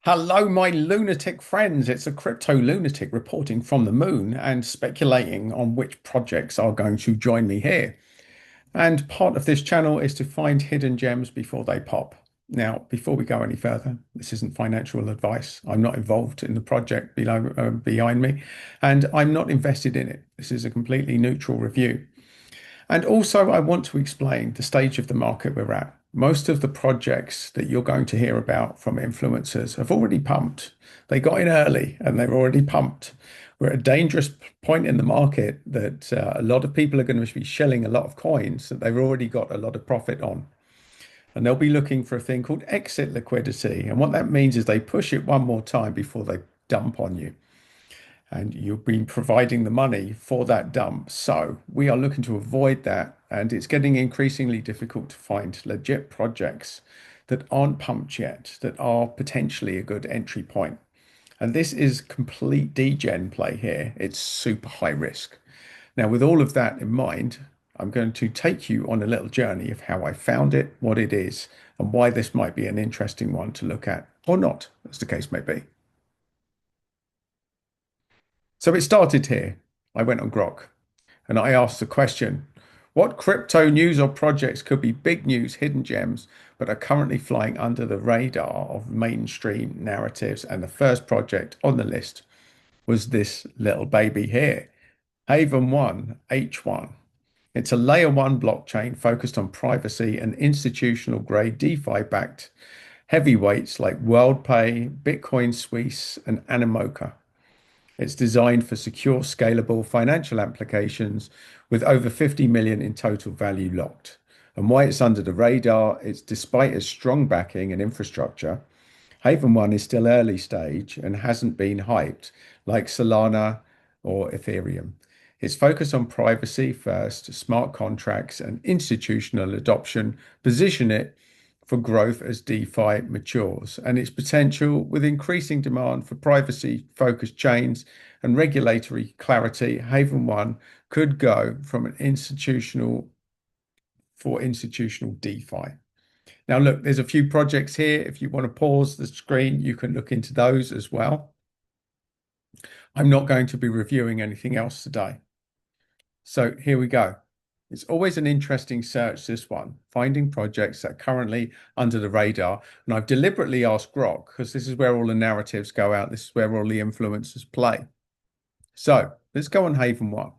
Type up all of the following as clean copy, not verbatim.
Hello, my lunatic friends. It's a crypto lunatic reporting from the moon and speculating on which projects are going to join me here. And part of this channel is to find hidden gems before they pop. Now, before we go any further, this isn't financial advice. I'm not involved in the project behind me, and I'm not invested in it. This is a completely neutral review. And also, I want to explain the stage of the market we're at. Most of the projects that you're going to hear about from influencers have already pumped. They got in early and they're already pumped. We're at a dangerous point in the market that a lot of people are going to be shelling a lot of coins that they've already got a lot of profit on. And they'll be looking for a thing called exit liquidity. And what that means is they push it one more time before they dump on you, and you've been providing the money for that dump. So we are looking to avoid that. And it's getting increasingly difficult to find legit projects that aren't pumped yet, that are potentially a good entry point. And this is complete degen play here. It's super high risk. Now, with all of that in mind, I'm going to take you on a little journey of how I found it, what it is, and why this might be an interesting one to look at, or not, as the case may be. So it started here. I went on Grok and I asked the question, what crypto news or projects could be big news, hidden gems, but are currently flying under the radar of mainstream narratives? And the first project on the list was this little baby here, Haven1, H1. It's a layer one blockchain focused on privacy and institutional grade DeFi backed heavyweights like WorldPay, Bitcoin Suisse, and Animoca. It's designed for secure, scalable financial applications with over 50 million in total value locked. And why it's under the radar, it's despite its strong backing and infrastructure, Haven1 is still early stage and hasn't been hyped like Solana or Ethereum. Its focus on privacy first, smart contracts, and institutional adoption position it for growth as DeFi matures, and its potential with increasing demand for privacy-focused chains and regulatory clarity. Haven1 could go from an institutional DeFi. Now, look, there's a few projects here. If you want to pause the screen, you can look into those as well. I'm not going to be reviewing anything else today. So here we go. It's always an interesting search, this one, finding projects that are currently under the radar. And I've deliberately asked Grok because this is where all the narratives go out. This is where all the influencers play. So let's go on Haven1.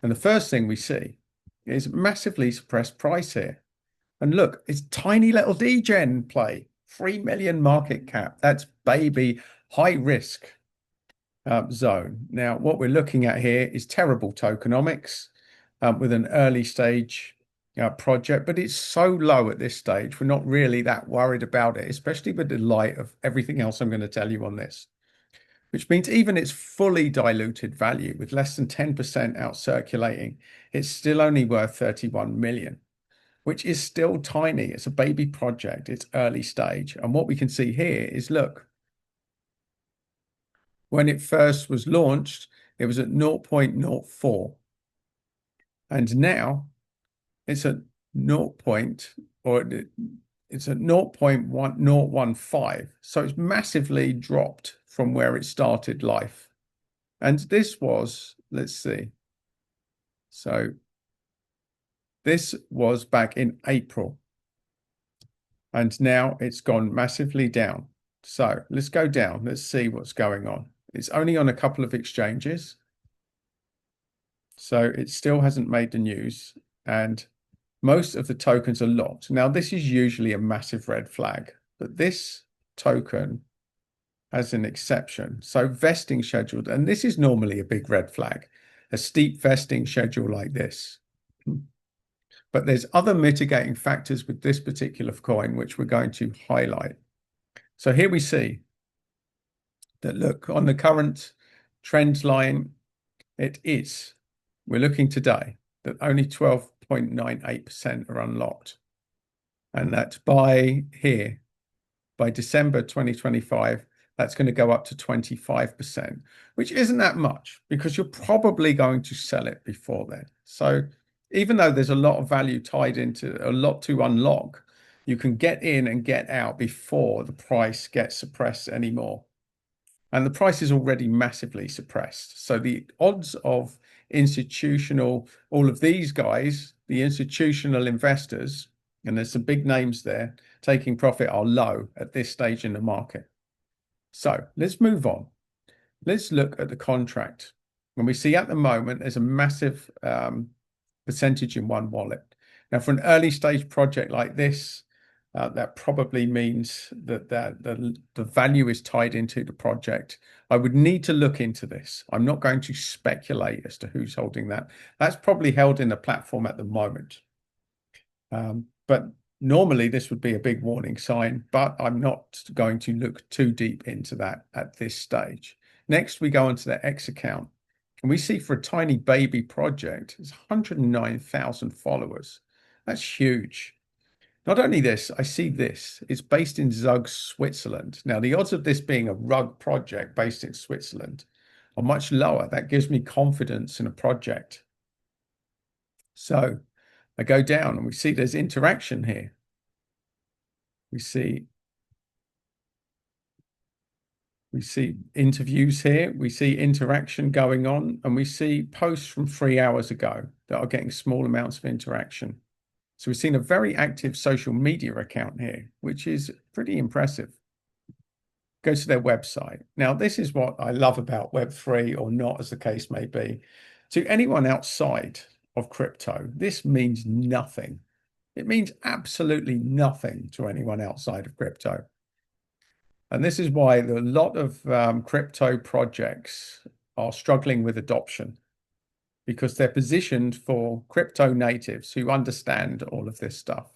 And the first thing we see is massively suppressed price here. And look, it's tiny little degen play, 3 million market cap. That's baby high risk zone. Now, what we're looking at here is terrible tokenomics with an early stage project, but it's so low at this stage. We're not really that worried about it, especially with the light of everything else I'm going to tell you on this, which means even its fully diluted value with less than 10% out circulating, it's still only worth 31 million, which is still tiny. It's a baby project. It's early stage. And what we can see here is, look, when it first was launched, it was at 0.04. And now it's at 0. Or it's at 0.1015. So it's massively dropped from where it started life. And this was, let's see. So this was back in April. And now it's gone massively down. So let's go down. Let's see what's going on. It's only on a couple of exchanges. So it still hasn't made the news. And most of the tokens are locked. Now, this is usually a massive red flag, but this token has an exception. So vesting scheduled, and this is normally a big red flag, a steep vesting schedule like this. But there's other mitigating factors with this particular coin, which we're going to highlight. So here we see that, look, on the current trend line, we're looking today that only 12.98% are unlocked. And that by December 2025, that's going to go up to 25%, which isn't that much because you're probably going to sell it before then. So even though there's a lot of value tied into a lot to unlock, You can get in and get out before the price gets suppressed anymore. And the price is already massively suppressed. So the odds of institutional, all of these guys, the institutional investors, and there's some big names there, taking profit are low at this stage in the market. So let's move on. Let's look at the contract. And we see at the moment there's a massive percentage in one wallet. Now, for an early stage project like this, that probably means that the value is tied into the project. I would need to look into this. I'm not going to speculate as to who's holding that. That's probably held in the platform at the moment. But normally this would be a big warning sign, but I'm not going to look too deep into that at this stage. Next, we go onto the X account. And we see for a tiny baby project, it's 109,000 followers. That's huge. Not only this, I see this. It's based in Zug, Switzerland. Now, the odds of this being a rug project based in Switzerland are much lower. That gives me confidence in a project. So I go down and we see there's interaction here. We see interviews here. We see interaction going on, and we see posts from 3 hours ago that are getting small amounts of interaction. So we've seen a very active social media account here, which is pretty impressive. Go to their website. Now, this is what I love about Web3, or not, as the case may be. To anyone outside of crypto, this means nothing. It means absolutely nothing to anyone outside of crypto. And this is why a lot of crypto projects are struggling with adoption, because they're positioned for crypto natives who understand all of this stuff.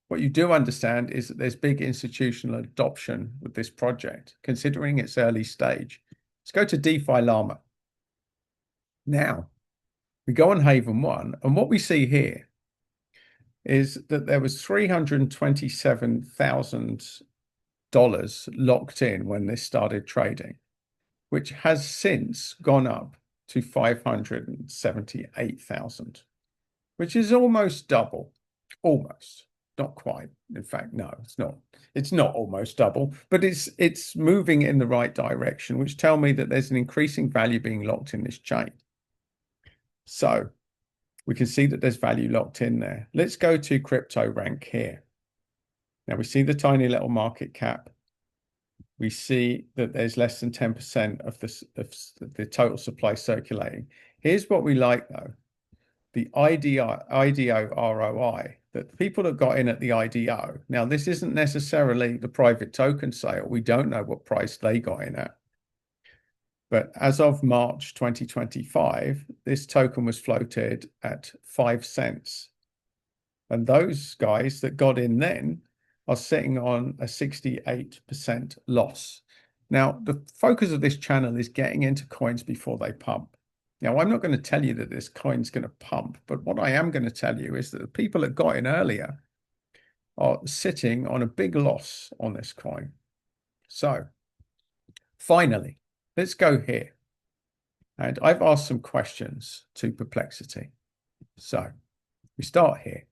What you do understand is that there's big institutional adoption with this project, considering its early stage. Let's go to DeFi Llama. Now, we go on Haven1, and what we see here is that there was $327,000 locked in when this started trading, which has since gone up to 578,000, which is almost double. Almost, not quite. In fact, no, it's not. It's not almost double, but it's moving in the right direction, which tell me that there's an increasing value being locked in this chain. So we can see that there's value locked in there. Let's go to crypto rank here. Now we see the tiny little market cap. We see that there's less than 10% of the total supply circulating. Here's what we like though. The IDO ROI, that the people that got in at the IDO. Now, this isn't necessarily the private token sale. We don't know what price they got in at. But as of March 2025, this token was floated at 5 cents. And those guys that got in then are sitting on a 68% loss. Now, the focus of this channel is getting into coins before they pump. Now, I'm not going to tell you that this coin's going to pump, but what I am going to tell you is that the people that got in earlier are sitting on a big loss on this coin. So, finally, let's go here. And I've asked some questions to Perplexity. So, we start here.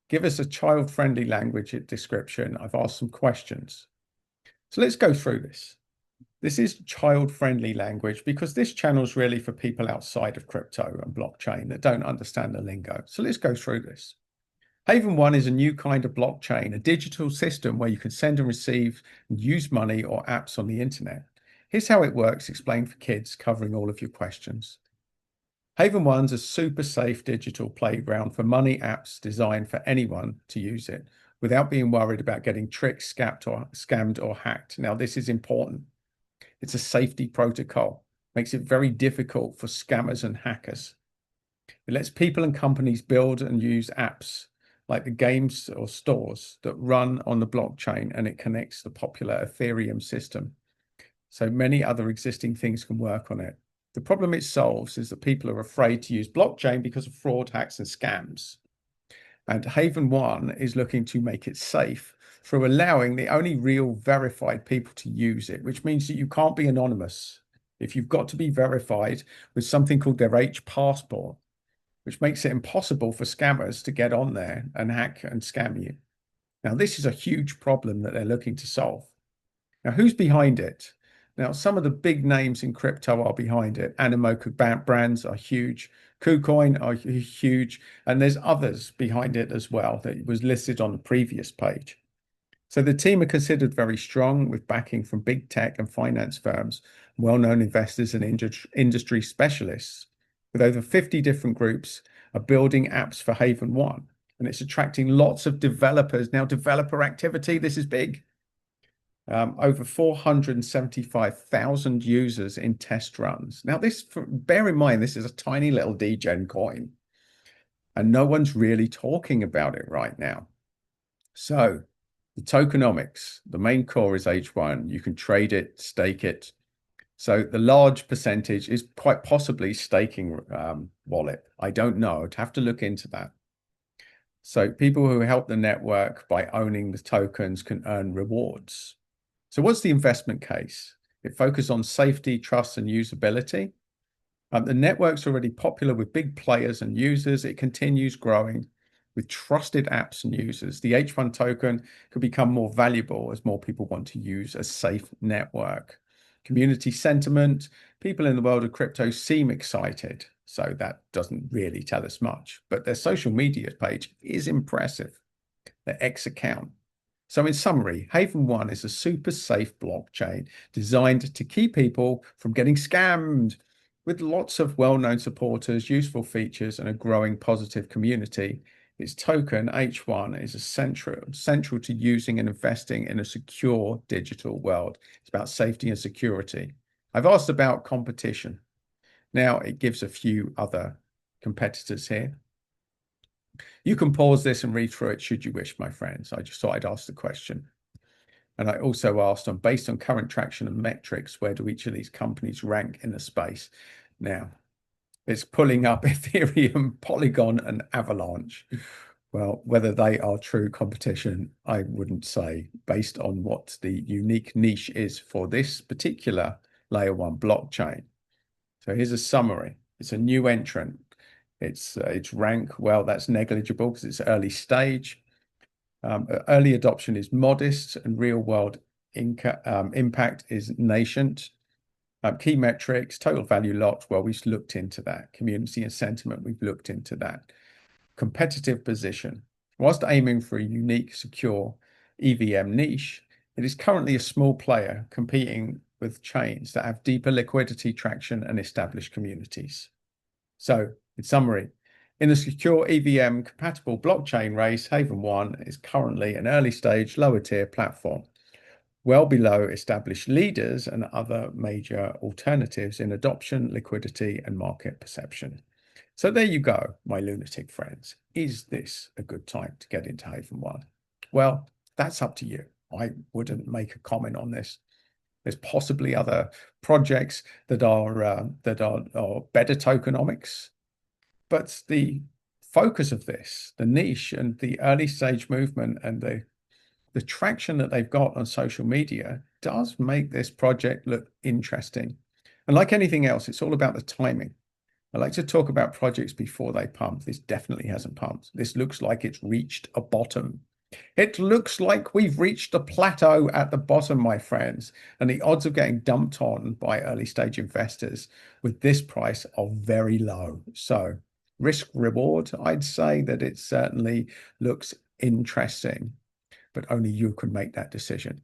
Give us a child-friendly language description. I've asked some questions. So let's go through this. This is child-friendly language because this channel is really for people outside of crypto and blockchain that don't understand the lingo. So let's go through this. Haven1 is a new kind of blockchain, a digital system where you can send and receive and use money or apps on the internet. Here's how it works, explained for kids, covering all of your questions. Haven1's a super safe digital playground for money apps designed for anyone to use it without being worried about getting tricked, scammed or hacked. Now, this is important. It's a safety protocol, makes it very difficult for scammers and hackers. It lets people and companies build and use apps like the games or stores that run on the blockchain, and it connects the popular Ethereum system. So many other existing things can work on it. The problem it solves is that people are afraid to use blockchain because of fraud, hacks, and scams. And Haven1 is looking to make it safe through allowing the only real verified people to use it, which means that you can't be anonymous. If you've got to be verified with something called their H-passport, which makes it impossible for scammers to get on there and hack and scam you. Now, this is a huge problem that they're looking to solve. Now, who's behind it? Now, some of the big names in crypto are behind it. Animoca brands are huge. KuCoin are huge. And there's others behind it as well that was listed on the previous page. So the team are considered very strong with backing from big tech and finance firms, well-known investors and industry specialists. With over 50 different groups are building apps for Haven1. And it's attracting lots of developers. Now, developer activity, this is big. Over 475,000 users in test runs. Now, bear in mind, this is a tiny little degen coin, and no one's really talking about it right now. So, the tokenomics, the main core is H1. You can trade it, stake it. So, the large percentage is quite possibly staking wallet. I don't know. I'd have to look into that. So, people who help the network by owning the tokens can earn rewards. So what's the investment case? It focuses on safety, trust, and usability. The network's already popular with big players and users. It continues growing with trusted apps and users. The H1 token could become more valuable as more people want to use a safe network. Community sentiment, people in the world of crypto seem excited. So that doesn't really tell us much, but their social media page is impressive. Their X account. So in summary, Haven1 is a super safe blockchain designed to keep people from getting scammed. With lots of well-known supporters, useful features, and a growing positive community, its token H1 is central to using and investing in a secure digital world. It's about safety and security. I've asked about competition. Now it gives a few other competitors here. You can pause this and read through it should you wish, my friends. I just thought I'd ask the question. And I also asked, based on current traction and metrics, where do each of these companies rank in the space? Now, it's pulling up Ethereum, Polygon, and Avalanche. Well, whether they are true competition, I wouldn't say, based on what the unique niche is for this particular layer one blockchain. So here's a summary. It's a new entrant. Its rank, well, that's negligible because it's early stage. Early adoption is modest and real world impact is nascent. Key metrics, total value locked, well, we've looked into that. Community and sentiment, we've looked into that. Competitive position. Whilst aiming for a unique, secure EVM niche, it is currently a small player competing with chains that have deeper liquidity, traction, and established communities. So, in summary, in the secure EVM compatible blockchain race, Haven1 is currently an early stage, lower tier platform, well below established leaders and other major alternatives in adoption, liquidity, and market perception. So there you go, my lunatic friends. Is this a good time to get into Haven1? Well, that's up to you. I wouldn't make a comment on this. There's possibly other projects that are better tokenomics, but the focus of this, the niche and the early stage movement and the traction that they've got on social media does make this project look interesting. And like anything else, it's all about the timing. I like to talk about projects before they pump. This definitely hasn't pumped. This looks like it's reached a bottom. It looks like we've reached a plateau at the bottom, my friends, and the odds of getting dumped on by early stage investors with this price are very low. So risk reward, I'd say that it certainly looks interesting, but only you can make that decision.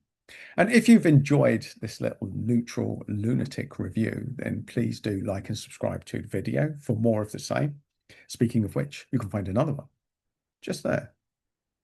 And if you've enjoyed this little neutral lunatic review, then please do like and subscribe to the video for more of the same. Speaking of which, you can find another one just there.